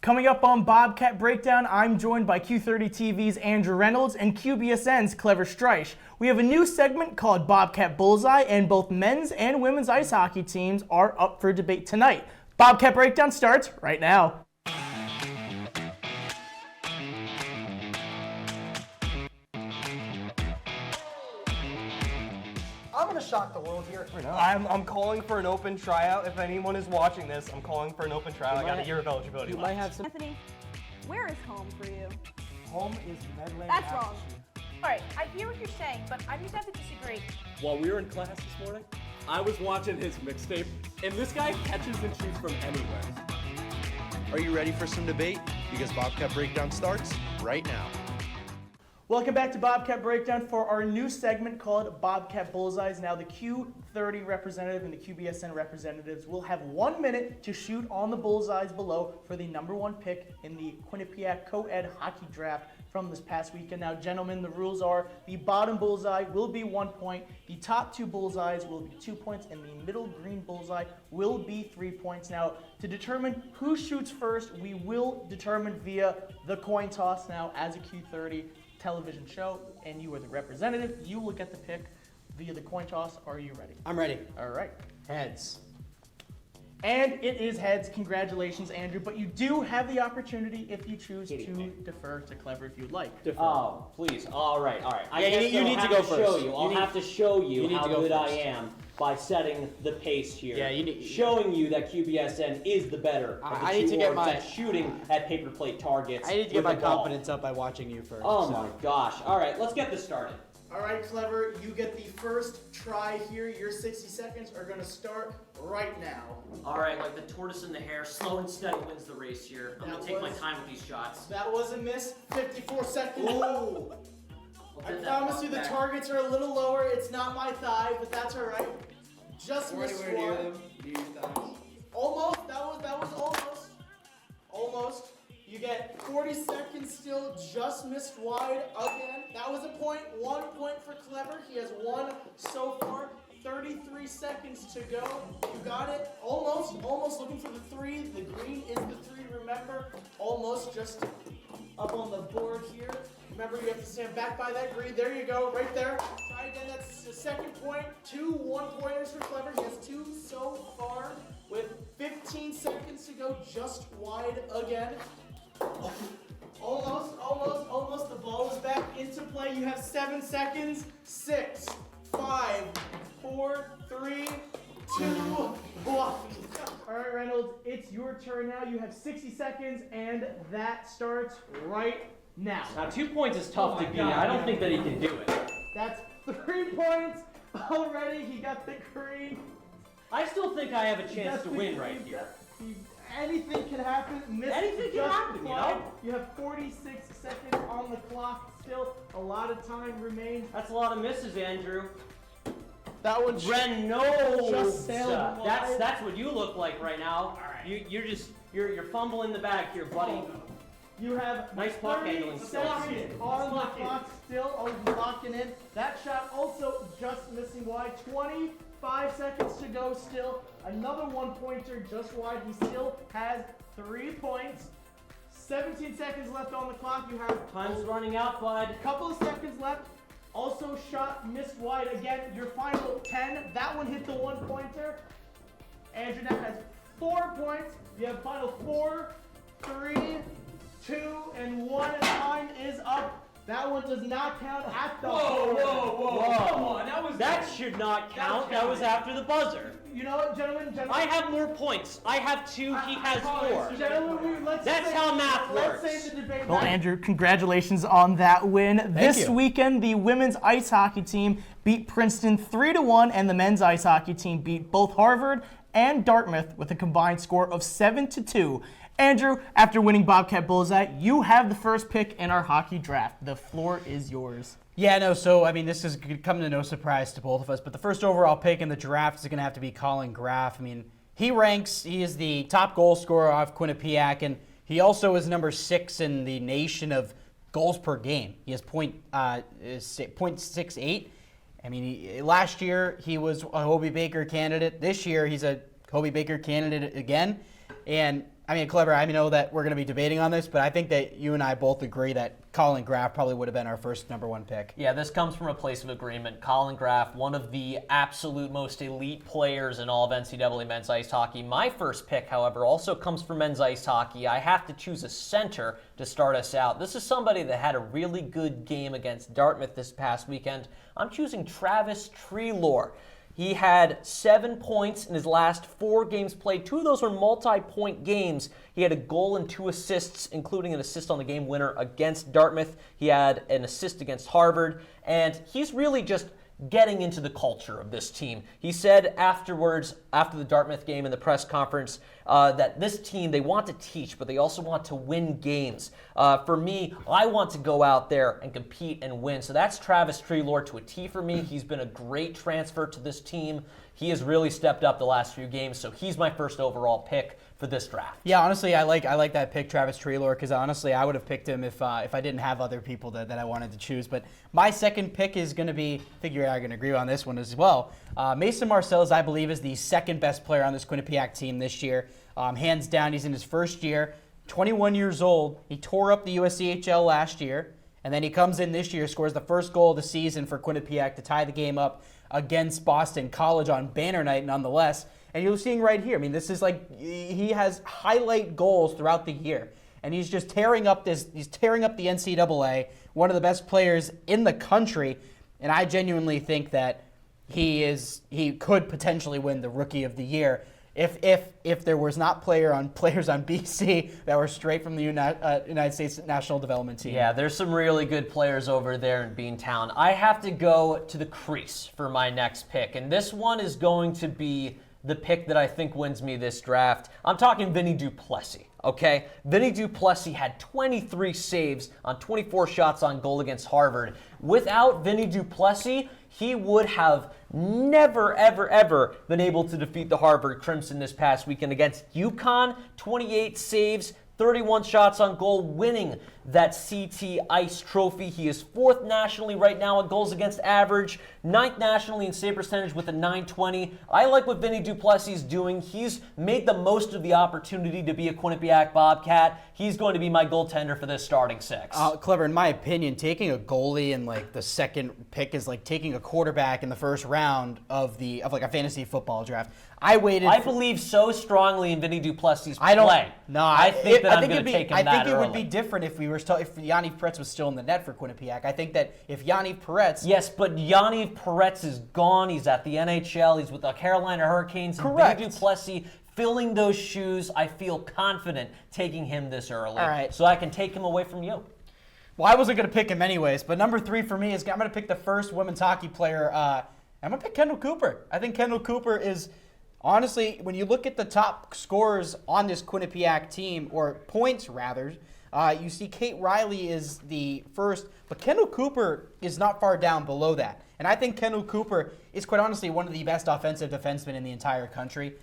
Coming up on Bobcat Breakdown, I'm joined by Q30 TV's Andrew Reynolds and QBSN's Clever Streich. We have a new segment called Bobcat Bullseye, and both men's and women's ice hockey teams are up for debate tonight. Bobcat Breakdown starts right now. I'm going to shock the world here. I'm calling for an open tryout. If anyone is watching this, I'm calling for an open tryout. I got a year of eligibility You left. might have some. Anthony, where is home for you? Home is Medland. That's wrong. All right, I hear what you're saying, but I'm just have to disagree. While we were in class this morning, I was watching his mixtape, and this guy catches and shoots from anywhere. Are you ready for some debate? Because Bobcat Breakdown starts right now. Welcome back to Bobcat Breakdown for our new segment called Bobcat Bullseyes. Now the Q30 representative and the QBSN representatives will have 1 minute to shoot on the bullseyes below for the #1 pick in the Quinnipiac co-ed hockey draft from this past weekend. Now, gentlemen, the rules are the bottom bullseye will be 1 point, the top two bullseyes will be 2 points, and the middle green bullseye will be 3 points. Now, to determine who shoots first, we will determine via the coin toss. Now, as a Q30 television show, and you are the representative, you will get the pick via the coin toss. Are you ready? I'm ready. All right. Heads. And it is heads. Congratulations, Andrew. But you do have the opportunity, if you choose, to defer to Clever if you'd like. Oh, please. All right. I Yeah, guess you need to I'll go have to show first. you. You I'll need- have to show you you need how to go good I first. am by setting the pace here. Yeah, you need- showing you that QBSN is the better of the I need two to get orgs my- at shooting at paper plate targets. I need to get with my the ball. confidence up by watching you first. Oh so. my gosh. All right, let's get this started. All right, Clever, you get the first try here. Your 60 seconds are going to start right now. All right, like the tortoise and the hare, slow and steady wins the race here. I'm That gonna take my was- time with these shots. That was a miss. 54 seconds. Ooh. I I'll promise you the back. targets are a little lower. It's not my thigh, but that's all right. Just missed one. Almost. That was almost. Almost. You get 40 seconds still. Just missed wide again. That was a point. 1 point for Clever. He has one so far. 33 seconds to go. You got it. Almost. Almost looking for the three. The green is the three. Remember. Almost just up on the board here. Remember, you have to stand back by that green. There you go, right there. Try again. That's the second point. 2 1-pointers for Clever. He has 2 so far with 15 seconds to go. Just wide again. Almost. The ball is back into play. You have 7 seconds. 6, 5, 4, 3, 2, 1. All right, Reynolds, it's your turn now. You have 60 seconds, and that starts right now. Now 2 points is tough to beat. I don't think that he can do it. That's 3 points already. He got the green. I still think I have a chance to win right here. Anything can happen. Missed Anything can just happen, you wide. know? You have 46 seconds on the clock. Still a lot of time remains. That's a lot of misses, Andrew. That one's Reynolds. just sailed wide. That's what you look like right now. You're fumbling the bag here, buddy. You have Nice puck 30 handling skills. seconds on the clock. Still locking in. That shot also just missing wide. 25 seconds to go still. Another 1-pointer just wide. He still has 3 points. 17 seconds left on the clock. You have Time's running out, bud. a couple of seconds left. Also shot missed wide again. Your final 10. That one hit the 1-pointer. Andrew now has 4 points. You have final 4, 3, 2, and 1. Time is up. That one does not count at the board. Come on, that should not count. That was after the buzzer. You know what, gentlemen? I have more points. I have 2. He has 4. Gentlemen, let's That's say- how math let's works. say the debate. Well, Andrew, congratulations on that win. This you. weekend, the women's ice hockey team beat Princeton 3-1, and the men's ice hockey team beat both Harvard and Dartmouth with a combined score of 7-2. Andrew, after winning Bobcat Bullseye, you have the first pick in our hockey draft. The floor is yours. Yeah, no, so, I mean, this is coming to no surprise to both of us, but the first overall pick in the draft is going to have to be Colin Graff. I mean, he is the top goal scorer off Quinnipiac, and he also is number 6 in the nation of goals per game. He has .68. I mean, last year he was a Hobey Baker candidate. This year he's a Hobey Baker candidate again. And Clever, I know that we're going to be debating on this, but I think that you and I both agree that Colin Graf probably would have been our first number 1 pick. Yeah, this comes from a place of agreement. Colin Graf, one of the absolute most elite players in all of NCAA men's ice hockey. My first pick, however, also comes from men's ice hockey. I have to choose a center to start us out. This is somebody that had a really good game against Dartmouth this past weekend. I'm choosing Travis Treloar. He had 7 points in his last 4 games played. 2 of those were multi-point games. He had a goal and 2 assists, including an assist on the game winner against Dartmouth. He had an assist against Harvard, and he's really just getting into the culture of this team. He said afterwards, after the Dartmouth game in the press conference, that this team, they want to teach, but they also want to win games. For me, I want to go out there and compete and win. So that's Travis Treloar to a T for me. He's been a great transfer to this team. He has really stepped up the last few games, so he's my first overall pick for this draft. Yeah, honestly, I like that pick, Travis Treloar, because honestly, I would have picked him if I didn't have other people that I wanted to choose. But my second pick is going to be, I think you and I are going to agree on this one as well. Mason Marcellus, I believe, is the second best player on this Quinnipiac team this year. Hands down, he's in his first year, 21 years old. He tore up the USCHL last year, and then he comes in this year, scores the first goal of the season for Quinnipiac to tie the game up against Boston College on banner night, nonetheless. And you're seeing right here, this is like, he has highlight goals throughout the year. And he's just tearing up the NCAA, one of the best players in the country. And I genuinely think that he could potentially win the Rookie of the Year if there was not players on BC that were straight from the United States National Development Team. Yeah, there's some really good players over there in Beantown. I have to go to the crease for my next pick, and this one is going to be the pick that I think wins me this draft. I'm talking Vinny Duplessis, okay? Vinny Duplessis had 23 saves on 24 shots on goal against Harvard. Without Vinny Duplessis, he would have never, ever, ever been able to defeat the Harvard Crimson this past weekend against UConn. 28 saves, 31 shots on goal, winning that CT Ice Trophy. He is 4th nationally right now in goals against average, 9th nationally in save percentage with a .920. I like what Vinny Duplessis is doing. He's made the most of the opportunity to be a Quinnipiac Bobcat. He's going to be my goaltender for this starting 6. Clever, in my opinion, taking a goalie in like the second pick is like taking a quarterback in the first round of like a fantasy football draft. I believe so strongly in Vinny Duplessis' play. I think I'm going to take him that early. I think it would be different if Yaniv Peretz was still in the net for Quinnipiac. I think that if Yaniv Peretz... Yes, but Yaniv Peretz is gone. He's at the NHL. He's with the Carolina Hurricanes. Correct. Vinny Duplessis filling those shoes. I feel confident taking him this early. All right. So I can take him away from you. Well, I wasn't going to pick him anyways, but number 3 for me is I'm going to pick the first women's hockey player. I'm going to pick Kendall Cooper. I think Kendall Cooper is... Honestly, when you look at the top scorers on this Quinnipiac team, or points rather, you see Kate Riley is the first, but Kendall Cooper is not far down below that. And I think Kendall Cooper is quite honestly one of the best offensive defensemen in the entire country,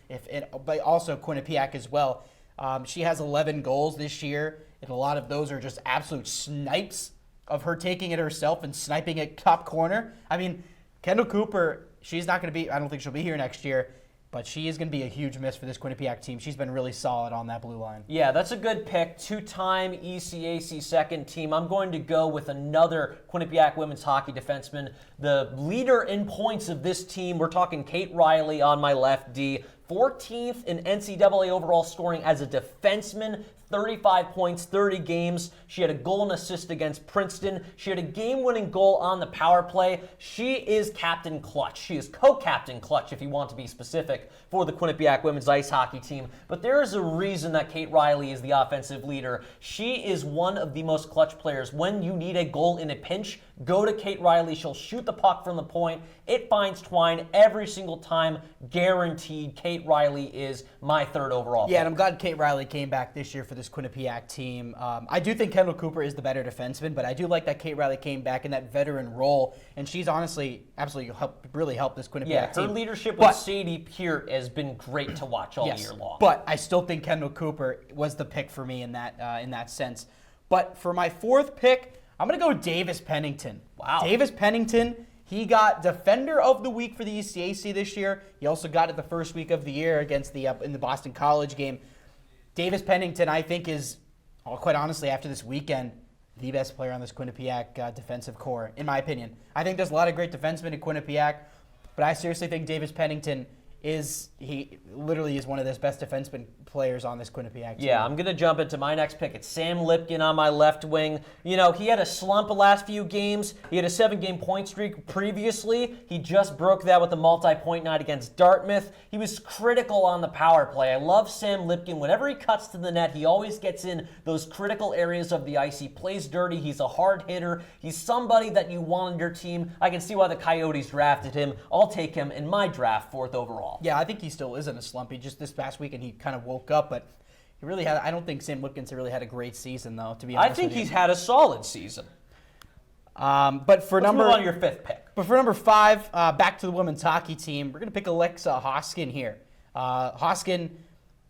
but also Quinnipiac as well. She has 11 goals this year, and a lot of those are just absolute snipes of her taking it herself and sniping it top corner. Kendall Cooper, she's not going to be, I don't think she'll be here next year, but she is going to be a huge miss for this Quinnipiac team. She's been really solid on that blue line. Yeah, that's a good pick. 2-time ECAC second team. I'm going to go with another Quinnipiac women's hockey defenseman. The leader in points of this team, we're talking Kate Riley on my left D. 14th in NCAA overall scoring as a defenseman. 35 points, 30 games. She had a goal and assist against Princeton. She had a game-winning goal on the power play. She is captain clutch. She is co-captain clutch, if you want to be specific, for the Quinnipiac women's ice hockey team. But there is a reason that Kate Riley is the offensive leader. She is one of the most clutch players. When you need a goal in a pinch, go to Kate Riley. She'll shoot the puck from the point. It finds twine every single time. Guaranteed. Kate Riley is my 3rd overall pick. Yeah, and I'm glad Kate Riley came back this year for this Quinnipiac team. I do think Kendall Cooper is the better defenseman, but I do like that Kate Riley came back in that veteran role, and she's honestly absolutely really helped this Quinnipiac team. Her leadership with Sadie Peart has been great to watch all year long. But I still think Kendall Cooper was the pick for me in that sense. But for my 4th pick, I'm going to go Davis Pennington. Wow. Davis Pennington, he got Defender of the Week for the ECAC this year. He also got it the first week of the year against in the Boston College game. Davis Pennington, I think, is, quite honestly, after this weekend, the best player on this Quinnipiac defensive core, in my opinion. I think there's a lot of great defensemen in Quinnipiac, but I seriously think Davis Pennington he literally is one of the best defenseman players on this Quinnipiac team. Yeah, I'm going to jump into my next pick. It's Sam Lipkin on my left wing. You know, he had a slump the last few games. He had a 7-game point streak previously. He just broke that with a multi-point night against Dartmouth. He was critical on the power play. I love Sam Lipkin. Whenever he cuts to the net, he always gets in those critical areas of the ice. He plays dirty. He's a hard hitter. He's somebody that you want on your team. I can see why the Coyotes drafted him. I'll take him in my draft, 4th overall. Yeah, I think he still is in a slump. He just this past weekend he kind of woke up, but he really had. I don't think Sam Lipkin's really had a great season though. To be honest, I think he's had a solid season. But for Let's move on to your 5th pick. But for number 5, back to the women's hockey team, we're gonna pick Alexa Hoskin here. Hoskin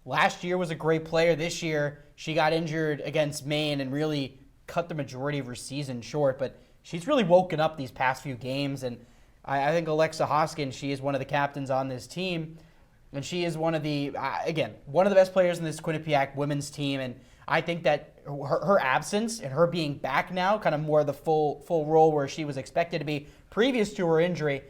last year was a great player. This year she got injured against Maine and really cut the majority of her season short. But she's really woken up these past few games and. I think Alexa Hoskin, she is one of the captains on this team, and she is one of the, one of the best players in this Quinnipiac women's team, and I think that her absence and her being back now, kind of more the full role where she was expected to be previous to her injury,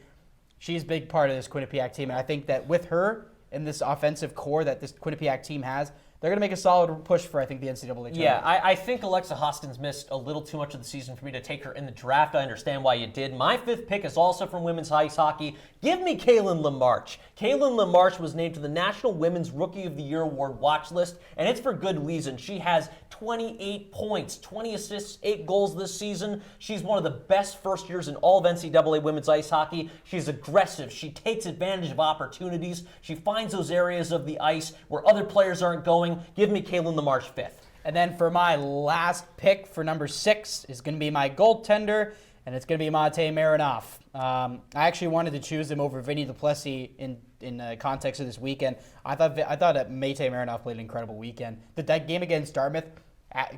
she's a big part of this Quinnipiac team, and I think that with her and this offensive core that this Quinnipiac team has, they're going to make a solid push for, I think, the NCAA tournament. Yeah, I think Alexa Hoskin's missed a little too much of the season for me to take her in the draft. I understand why you did. My 5th pick is also from women's ice hockey. Give me Kaylin LaMarche. Kaylin LaMarche was named to the National Women's Rookie of the Year award watch list, and it's for good reason. She has 28 points, 20 assists, 8 goals this season. She's one of the best first years in all of NCAA women's ice hockey. She's aggressive. She takes advantage of opportunities. She finds those areas of the ice where other players aren't going. Give me Kaylin LaMarche 5th. And then for my last pick for number 6 is going to be my goaltender, and it's going to be Matej Marinov. I actually wanted to choose him over Vinny Duplessis in the context of this weekend. I thought that Matej Marinov played an incredible weekend. That game against Dartmouth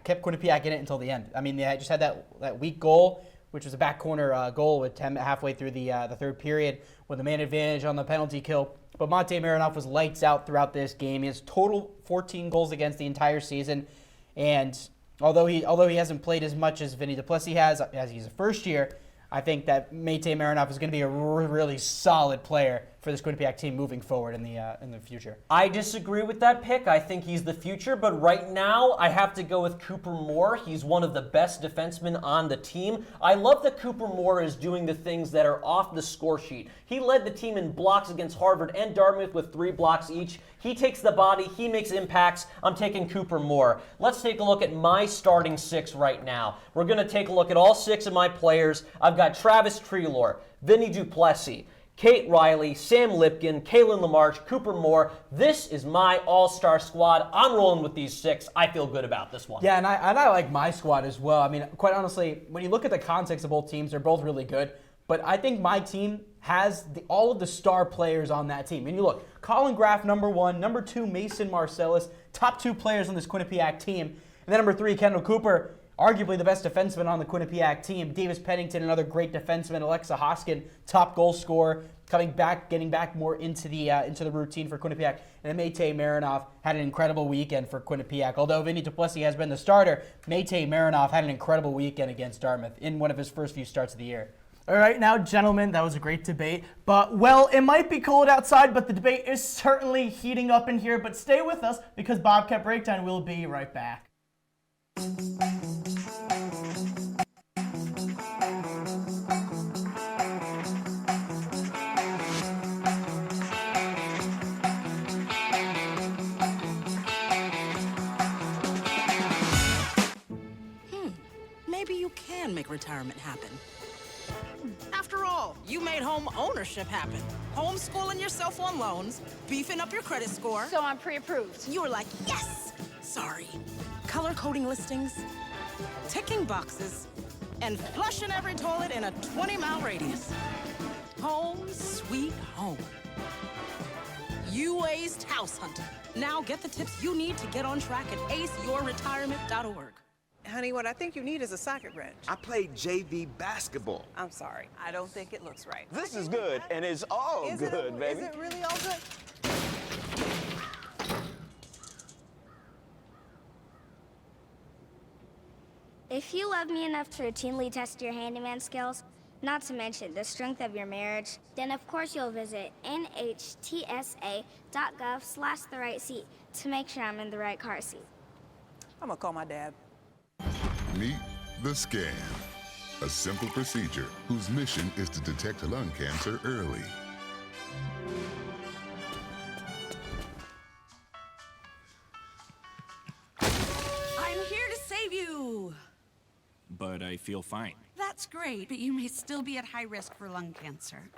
kept Quinnipiac in it until the end. I mean, they just had that weak goal, which was a back corner goal with 10 halfway through the 3rd period with a man advantage on the penalty kill. But Matej Marinov was lights out throughout this game. He has total 14 goals against the entire season, and although he hasn't played as much as Vinny Duplessis has, as he's a first year, I think that Matej Marinov is going to be a really solid player for this Quinnipiac team moving forward in the future. I disagree with that pick. I think he's the future, but right now I have to go with Cooper Moore. He's one of the best defensemen on the team. I love that Cooper Moore is doing the things that are off the score sheet. He led the team in blocks against Harvard and Dartmouth with 3 blocks each. He takes the body, he makes impacts. I'm taking Cooper Moore. Let's take a look at my starting 6 right now. We're going to take a look at all 6 of my players. I've got Travis Treloar, Vinny Duplessis, Kate Riley, Sam Lipkin, Kaylin LaMarche, Cooper Moore. This is my all-star squad. I'm rolling with these 6. I feel good about this one. Yeah, and I like my squad as well. I mean, quite honestly, when you look at the context of both teams, they're both really good. But I think my team has all of the star players on that team. And you look, Colin Graff, number 1. Number 2, Mason Marcellus. Top 2 players on this Quinnipiac team. And then number 3, Kendall Cooper. Arguably the best defenseman on the Quinnipiac team. Davis Pennington, another great defenseman. Alexa Hoskin, top goal scorer, coming back, getting back more into the routine for Quinnipiac. And Matej Marinov had an incredible weekend for Quinnipiac. Although Vinny Duplessis has been the starter, Matej Marinov had an incredible weekend against Dartmouth in one of his first few starts of the year. All right, now, gentlemen, that was a great debate. But, well, it might be cold outside, but the debate is certainly heating up in here. But stay with us because Bobcat Breakdown will be right back. Maybe you can make retirement happen. After all, you made home ownership happen. Homeschooling yourself on loans, beefing up your credit score. So I'm pre-approved. You were like, yes! Sorry. Color coding listings, ticking boxes, and flushing every toilet in a 20-mile radius. Home sweet home. You aced house hunting. Now get the tips you need to get on track at aceyourretirement.org. Honey, what I think you need is a socket wrench. I played JV basketball. I'm sorry. I don't think it looks right. This is good, and it's all good, baby. Is it really all good? If you love me enough to routinely test your handyman skills, not to mention the strength of your marriage, then of course you'll visit nhtsa.gov/therightseat to make sure I'm in the right car seat. I'm gonna call my dad. Meet the scan, a simple procedure whose mission is to detect lung cancer early. I'm here to save you. But I feel fine. That's great, but you may still be at high risk for lung cancer.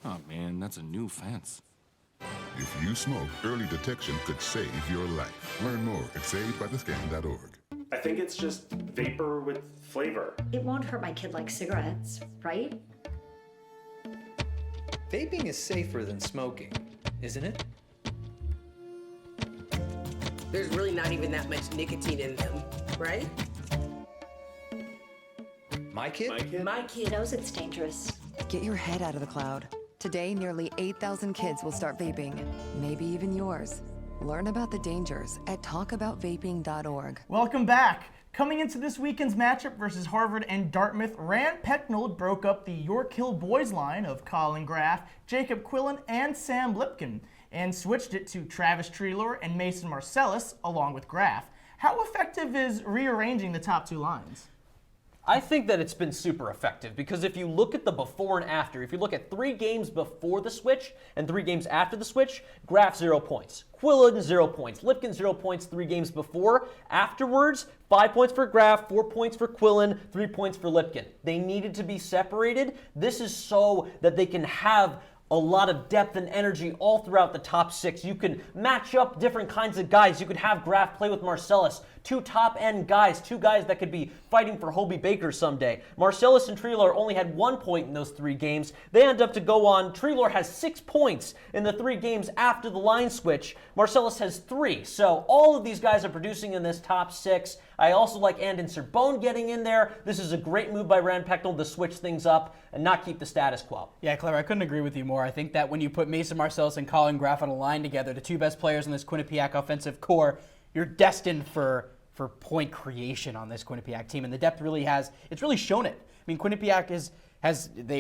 Oh man, that's a new fence. If you smoke, early detection could save your life. Learn more at savedbythescan.org. I think it's just vapor with flavor. It won't hurt my kid like cigarettes, right? Vaping is safer than smoking, isn't it? There's really not even that much nicotine in them, right? My kid? My kid knows it's dangerous. Get your head out of the cloud. Today, nearly 8,000 kids will start vaping, maybe even yours. Learn about the dangers at talkaboutvaping.org. Welcome back. Coming into this weekend's matchup versus Harvard and Dartmouth, Rand Pecknold broke up the York Hill boys line of Colin Graff, Jacob Quillen, and Sam Lipkin, and switched it to Travis Treloar and Mason Marcellus, along with Graff. How effective is rearranging the top two lines? I think that it's been super effective because if you look at the before and after, if you look at 3 games before the switch and 3 games after the switch, Graff 0 points, Quillen 0 points, Lipkin 0 points 3 games before. Afterwards, 5 points for Graff, 4 points for Quillen, 3 points for Lipkin. They needed to be separated. This is so that they can have a lot of depth and energy all throughout the top 6. You can match up different kinds of guys. You could have Graff play with Marcellus, 2 top-end guys, 2 guys that could be fighting for Hobie Baker someday. Marcellus and Treloar only had 1 point in those 3 games. They end up to go on. Treloar has 6 points in the 3 games after the line switch. Marcellus has 3. So all of these guys are producing in this top 6. I also like Andon Serbone getting in there. This is a great move by Rand Pecknold to switch things up and not keep the status quo. Yeah, Clever, I couldn't agree with you more. I think that when you put Mason Marcellus and Colin Graff on a line together, the 2 best players in this Quinnipiac offensive core, you're destined for point creation on this Quinnipiac team, and the depth really it's really shown it. I mean, Quinnipiac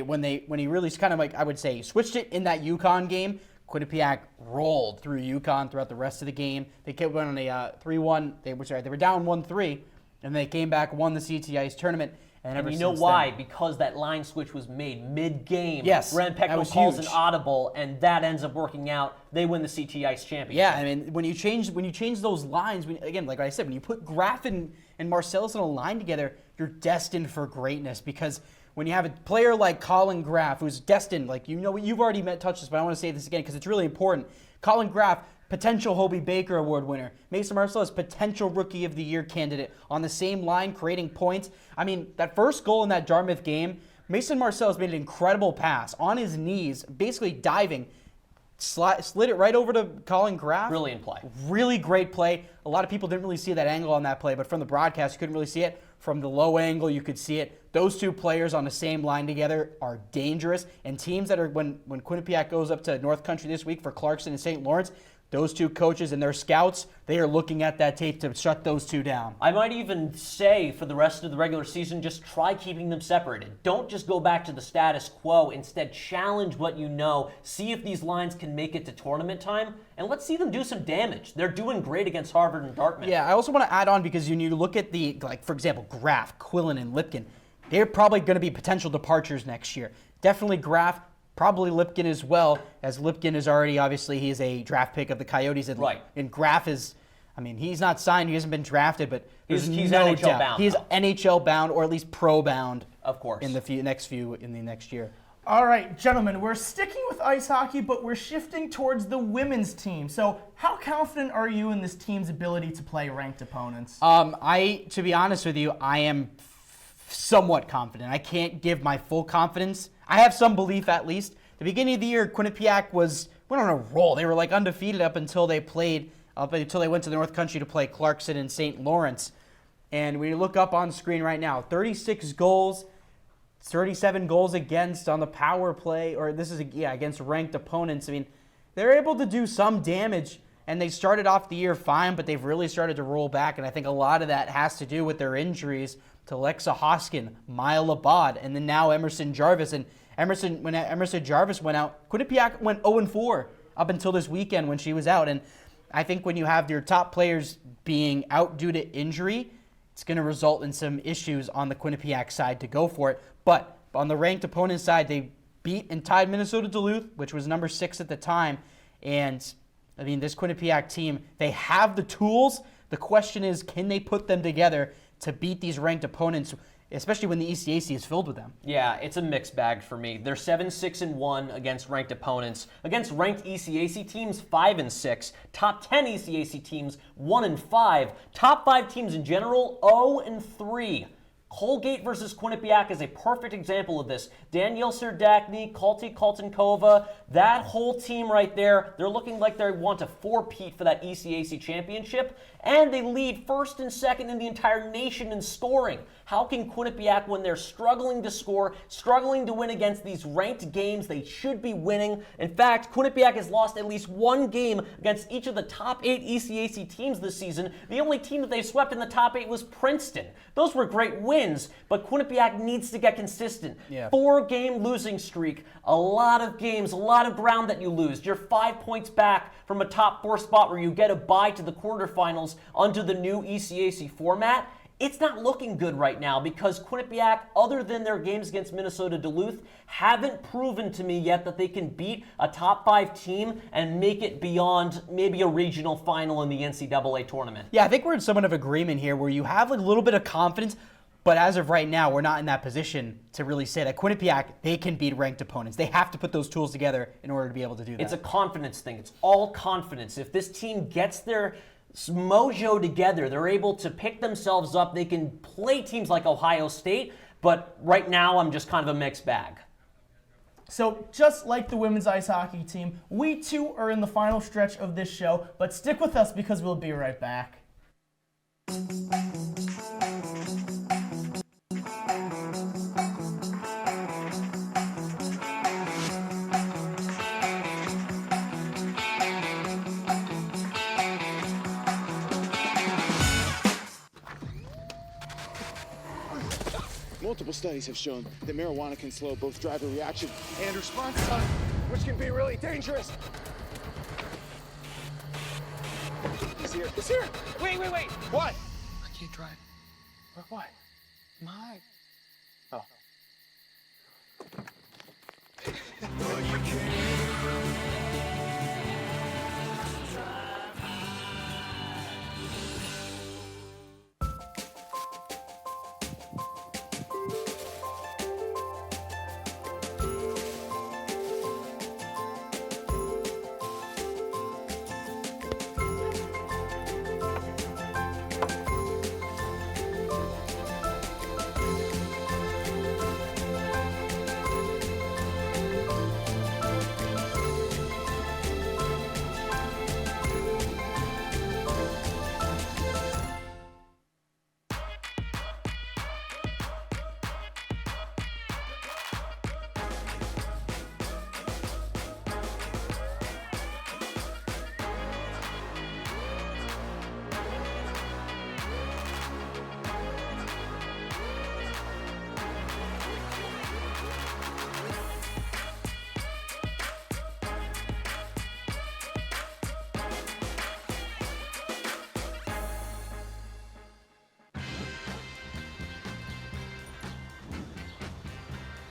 when he really kind of, like, I would say, switched it in that UConn game. Quinnipiac rolled through UConn throughout the rest of the game. They kept going on a 3-1. They were down 1-3, and they came back, won the CT Ice tournament. And you know why? Because that line switch was made mid-game. Yes, Rand Pecknold calls an audible, and that ends up working out. They win the CT Ice championship. Yeah, I mean, when you change those lines, again, like I said, when you put Graff and Marcellus on a line together, you're destined for greatness. Because when you have a player like Colin Graff, who's destined, like, you've already touched this, but I want to say this again because it's really important. Colin Graff, potential Hobie Baker Award winner. Mason Marcellus, potential Rookie of the Year candidate, on the same line, creating points. I mean, that first goal in that Dartmouth game, Mason Marcellus made an incredible pass on his knees, basically diving, slid it right over to Colin Graff. Brilliant play. Really great play. A lot of people didn't really see that angle on that play, but from the broadcast, you couldn't really see it. From the low angle, you could see it. Those 2 players on the same line together are dangerous. And teams that are, when Quinnipiac goes up to North Country this week for Clarkson and St. Lawrence, those 2 coaches and their scouts, they are looking at that tape to shut those 2 down. I might even say for the rest of the regular season, just try keeping them separated. Don't just go back to the status quo. Instead, challenge what you know. See if these lines can make it to tournament time, and let's see them do some damage. They're doing great against Harvard and Dartmouth. Yeah, I also want to add on because when you look at for example, Graff, Quillen, and Lipkin, they're probably going to be potential departures next year. Definitely Graff. Probably Lipkin as well, as Lipkin is already, obviously, he's a draft pick of the Coyotes. And, right. And Graff is, I mean, he's not signed, he hasn't been drafted, but he's no NHL doubt. bound. He's NHL bound, or at least pro bound. Of course. In the next year. All right, gentlemen, we're sticking with ice hockey, but we're shifting towards the women's team. So how confident are you in this team's ability to play ranked opponents? To be honest with you, I am somewhat confident. I can't give my full confidence. I have some belief, at least. The beginning of the year, Quinnipiac went on a roll. They were like undefeated up until they went to the North Country to play Clarkson and St. Lawrence. And when you look up on screen right now, 36 goals, 37 goals against on the power play, or this is against ranked opponents. I mean, they're able to do some damage. And they started off the year fine, but they've really started to roll back. And I think a lot of that has to do with their injuries to Lexa Hoskin, Maya Labad, and then now Emerson Jarvis. And when Emerson Jarvis went out, Quinnipiac went 0-4 up until this weekend when she was out. And I think when you have your top players being out due to injury, it's going to result in some issues on the Quinnipiac side to go for it. But on the ranked opponent side, they beat and tied Minnesota Duluth, which was number 6 at the time. And I mean, this Quinnipiac team, they have the tools. The question is, can they put them together to beat these ranked opponents, especially when the ECAC is filled with them? Yeah, it's a mixed bag for me. They're 7-6-1 against ranked opponents. Against ranked ECAC teams, 5-6. Top 10 ECAC teams, 1-5. Top 5 teams in general, 0-3. Colgate versus Quinnipiac is a perfect example of this. Danielle Serdachny, Kalti Kaltenkova, that whole team right there, they're looking like they want to four-peat for that ECAC championship, and they lead first and second in the entire nation in scoring. How can Quinnipiac, when they're struggling to score, struggling to win against these ranked games they should be winning? In fact, Quinnipiac has lost at least one game against each of the top 8 ECAC teams this season. The only team that they swept in the top 8 was Princeton. Those were great wins, but Quinnipiac needs to get consistent. Yeah. 4-game losing streak, a lot of games, a lot of ground that you lose. You're 5 points back from a top 4 spot where you get a bye to the quarterfinals under the new ECAC format. It's not looking good right now because Quinnipiac, other than their games against Minnesota Duluth, haven't proven to me yet that they can beat a top 5 team and make it beyond maybe a regional final in the NCAA tournament. Yeah, I think we're in somewhat of agreement here where you have like a little bit of confidence, but as of right now, we're not in that position to really say that Quinnipiac, they can beat ranked opponents. They have to put those tools together in order to be able to do that. It's a confidence thing. It's all confidence. If this team gets their mojo together, they're able to pick themselves up, they can play teams like Ohio State, but right now I'm just kind of a mixed bag. So just like the women's ice hockey team, we too are in the final stretch of this show, but stick with us because we'll be right back. Multiple studies have shown that marijuana can slow both driver reaction and response time, which can be really dangerous. It's here. It's here. Wait. What? I can't drive. What? My. Oh.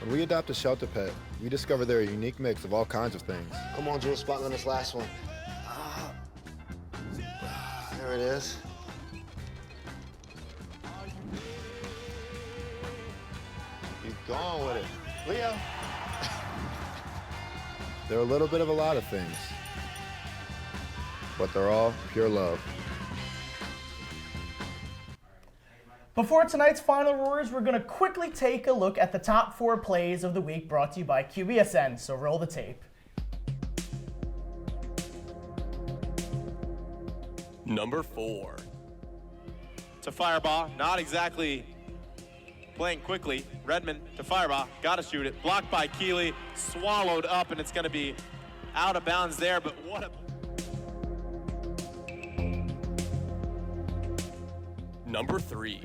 When we adopt a shelter pet, we discover they're a unique mix of all kinds of things. Come on, Jules, spotting on this last one. There it is. Keep going with it. Leo. They're a little bit of a lot of things, but they're all pure love. Before tonight's final roars, we're going to quickly take a look at the top 4 plays of the week brought to you by QBSN, so roll the tape. Number 4. To Firebaugh, not exactly playing quickly. Redmond to Firebaugh, gotta shoot it. Blocked by Keeley, swallowed up, and it's gonna be out of bounds there, but what a... Number 3.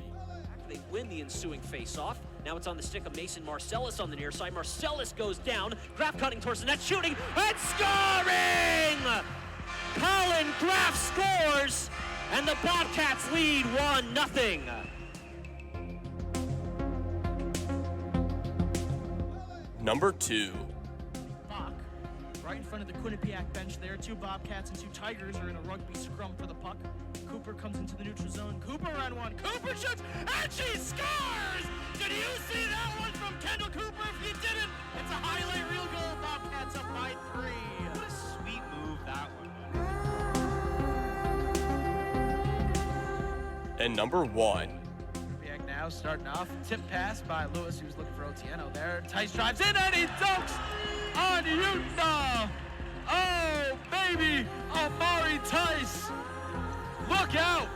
They win the ensuing face-off. Now it's on the stick of Mason Marcellus on the near side. Marcellus goes down. Graf cutting towards the net, shooting, and scoring! Colin Graf scores, and the Bobcats lead 1-0. Number 2. Right in front of the Quinnipiac bench there, 2 Bobcats and 2 Tigers are in a rugby scrum for the puck. Cooper comes into the neutral zone. Cooper on one. Cooper shoots, and she scores! Did you see that one from Kendall Cooper? If you didn't, it's a highlight reel goal. Bobcats up by 3. What a sweet move that one. And number 1. Quinnipiac now starting off. Tip pass by Lewis, who's looking for Otieno there. Tice drives in, and he dunks on Utah. Oh, baby, Amari Tice. Look out.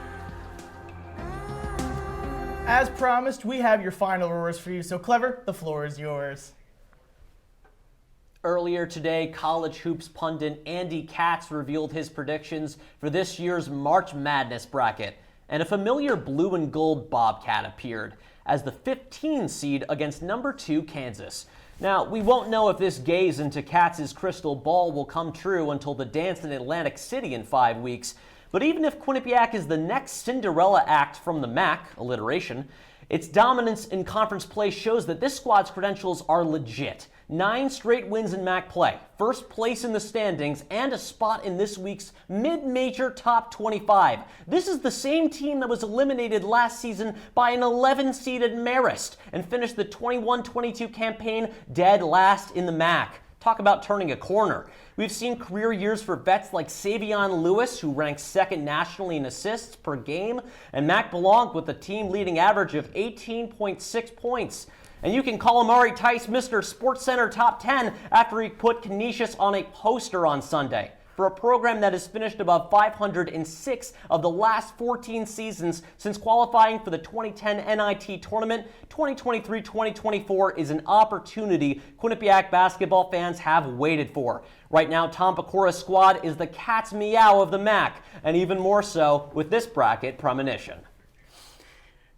As promised, we have your final roars for you. So, Clever, the floor is yours. Earlier today, college hoops pundit Andy Katz revealed his predictions for this year's March Madness bracket, and a familiar blue and gold Bobcat appeared as the 15 seed against number 2 Kansas. Now, we won't know if this gaze into Katz's crystal ball will come true until the dance in Atlantic City in 5 weeks, but even if Quinnipiac is the next Cinderella act from the MAC, alliteration, its dominance in conference play shows that this squad's credentials are legit. 9 straight wins in MAC play, first place in the standings, and a spot in this week's mid-major top 25. This is the same team that was eliminated last season by an 11-seeded Marist and finished the 21-22 campaign dead last in the MAC. Talk about turning a corner. We've seen career years for vets like Savion Lewis, who ranks 2nd nationally in assists per game, and Mac belonged with a team-leading average of 18.6 points. And you can call Amari Tice Mr. SportsCenter Top 10 after he put Canisius on a poster on Sunday. For a program that has finished above 500 in 6 of the last 14 seasons since qualifying for the 2010 NIT tournament, 2023-2024 is an opportunity Quinnipiac basketball fans have waited for. Right now, Tom Pecora's squad is the cat's meow of the MAC, and even more so with this bracket premonition.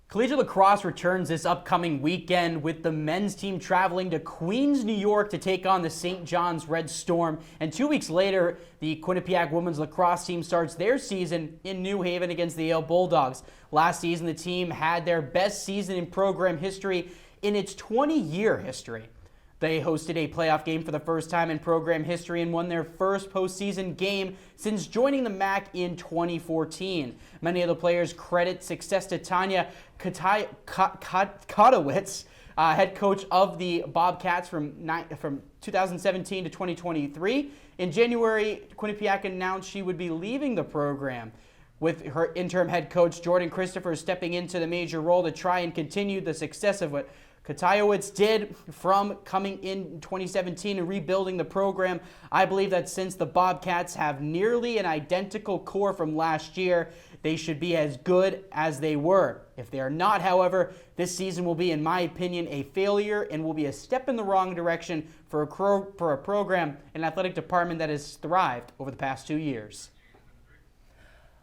Collegiate lacrosse returns this upcoming weekend with the men's team traveling to Queens, New York to take on the St. John's Red Storm. And 2 weeks later, the Quinnipiac women's lacrosse team starts their season in New Haven against the Yale Bulldogs. Last season, the team had their best season in program history in its 20-year history. They hosted a playoff game for the first time in program history and won their first postseason game since joining the MAC in 2014. Many of the players credit success to Tanya Kotowitz, head coach of the Bobcats from 2017 to 2023. In January, Quinnipiac announced she would be leaving the program, with her interim head coach Jordan Christopher stepping into the major role to try and continue the success of what Kotowitz did from coming in 2017 and rebuilding the program. I believe that since the Bobcats have nearly an identical core from last year, they should be as good as they were. If they are not, however, this season will be, in my opinion, a failure and will be a step in the wrong direction for a program and athletic department that has thrived over the past 2 years.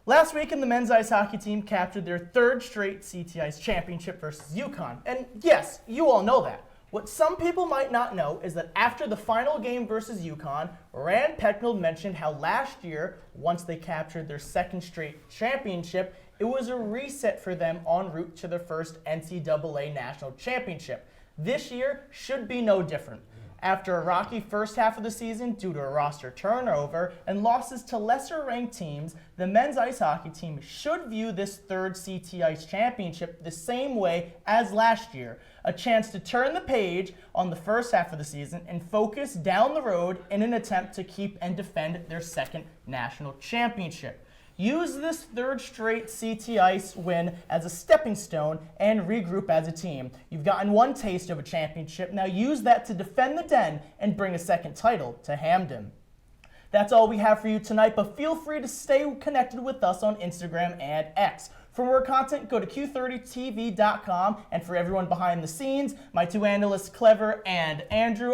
Last weekend, the men's ice hockey team captured their 3rd straight CT Ice championship versus UConn. And yes, you all know that. What some people might not know is that after the final game versus UConn, Rand Pecknold mentioned how last year, once they captured their 2nd straight championship, it was a reset for them en route to their first NCAA national championship. This year should be no different. After a rocky first half of the season due to a roster turnover and losses to lesser-ranked teams, the men's ice hockey team should view this 3rd CT Ice championship the same way as last year, a chance to turn the page on the first half of the season and focus down the road in an attempt to keep and defend their 2nd national championship. Use this 3rd straight CT Ice win as a stepping stone and regroup as a team. You've gotten one taste of a championship. Now use that to defend the Den and bring a 2nd title to Hamden. That's all we have for you tonight, but feel free to stay connected with us on Instagram and X. For more content, go to Q30tv.com. And for everyone behind the scenes, my 2 analysts, Clever and Andrew,